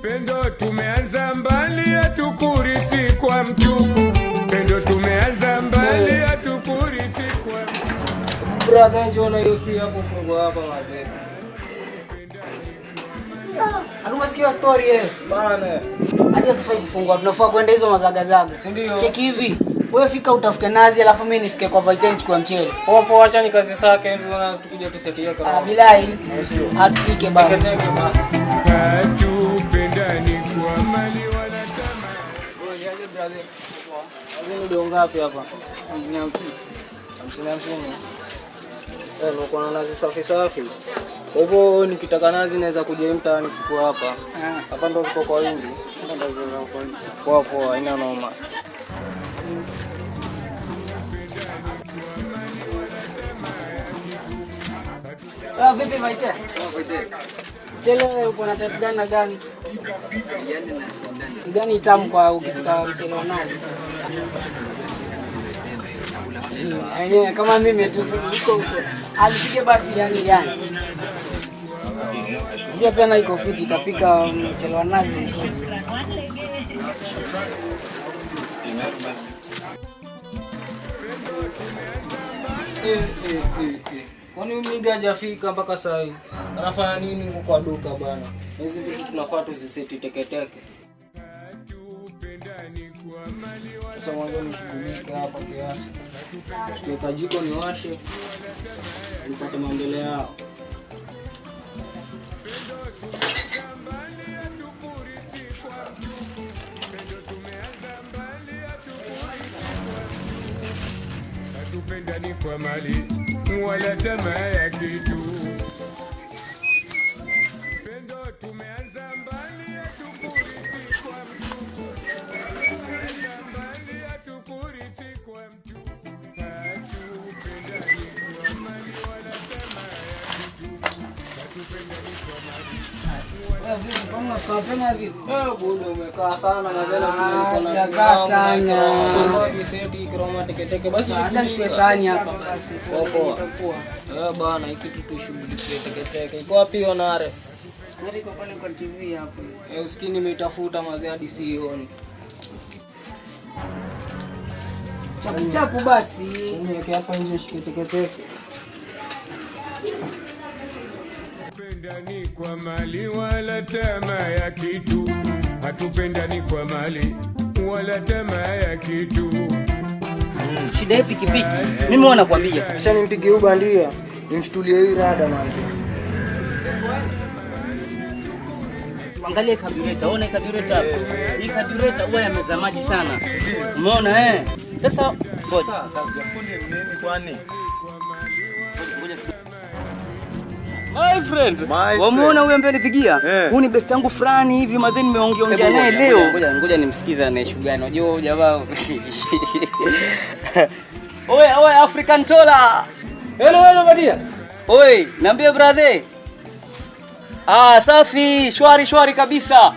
Pendo tumeanza mbali hatukurithi kwa mtu. Pendo tumeanza mbali hatukurithi kwa mtu. Brother njona yoki hapo fungo hapa wazee. Unasikia story bana. Hadi tufai kufungwa, tunafaa kwenda hizo mazagazaga. Si ndio? Cheki hivi. Wewe fika utafute nazi alafu mimi nifike kwa Vitent kwa mchele. Popo acha ni kazi zake hizo na tukuje tusetie kama. Bilahi. Hatufike basi. Hatupendani kwa mali wala tamaa. Wewe yaje brother. Wewe ndio ngapi hapa? 50. 50. Niko na nazi safi safi. Kwa hivyo nikitaka nazi naweza kuja mtaani kuchukua hapa. Hapa ndo ziko kwa wingi. Poa poa, haina noma. Vipi Vitent? Mchele uko na type gani na gani? Gani tamu kwa ukipika mchele wa nazi sasa? Yenyewe kama mimi tu niko huko. Alipige basi yani. Ndio pia na iko fiti itapika mchele wa nazi mzuri. Kwani mimi hajafika mpaka saa hii? Anafanya nini huko kwa duka bana? Hizi vitu tunafaa tuziseti teketeke. Sasa mwanzo nishughulike hapa kiasi. Tuweka jiko niwashe. Nipate maendeleo yao. Hatupendani kwa mali wala tamaa ya kitu. Pendo tumeanza mbali hatukurithi kwa mtu. Mbali hatukurithi kwa mtu. Hatupendani kwa mali wala tamaa ya kitu. Hatupendani kwa mali. Vipi kama unapenda vipi? Budo umekaa sana mazela tunakaa sana. Basi seti kiroma teketeke basi Sisi sani hapa basi. Poa. Bana hiki kitu tushughulikie teketeke. Iko wapi Onare? Ndio iko pale kwa TV hapo. Usikini nimetafuta mazee hadi sioni. Chapu basi. Niweke hapa nje shike teketeke. Hatupendani kwa mali wala tamaa ya kitu. Hatupendani kwa mali wala tamaa ya kitu. Shida ipi pikipiki? Mimi wana nakwambia. Kisha nimpige ubandia. Nimshtulie hii rada manzi. Angalia carburetor, ona carburetor hapo. Hii carburetor huwa yameza maji sana. Umeona Sasa kazi ya fundi ni nini kwani? My friend. Wamuona huyu ambaye nipigia? Huyu ni best yangu fulani hivi mazee nimeongea naye leo. Ngoja nimsikize na issue gani. Unajua jamaa. Oye African Tola. Hello Badia. Oi, niambie brother. Safi, shwari kabisa.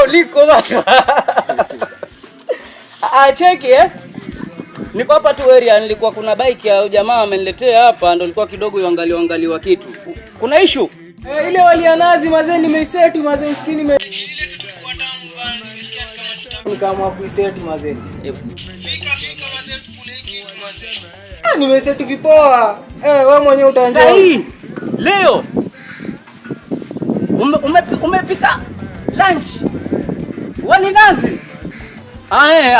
Liko basi. Cheki niko hapa tu area, nilikuwa kuna bike ya jamaa ameniletea hapa, ndo nilikuwa kidogo iangaliwa kitu. Kuna issue? Ile walia nazi mazee nimeiseti mazee usikini ile kitu kilikuwa tamu bana, nimesikia kama kuiseti mazee. Fika mazee tukule kitu mazee. Nimeseti vipoa. Wewe mwenyewe utaenjoy. Sahi. Leo umepika lunch. Wali nazi.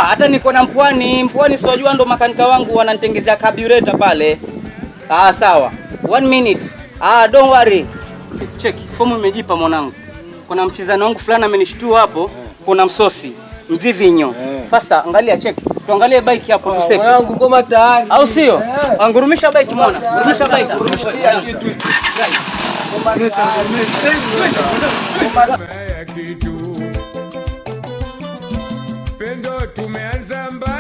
Hata niko na mpwani siwajua ndo makanika wangu wananitengezea carburetor pale. Sawa. 1 minute. Don't worry. Check. Fomu imejipa mwanangu. Kuna mchezani wangu fulani amenishtua hapo. Kuna msosi. Mzivinyo. Faster, angalia check. Tuangalie bike hapo tusepe. Mwanangu ngoma tayari. Au sio? Angurumisha bike mwana. Ngurumisha bike. Pendo tumeanza mbali.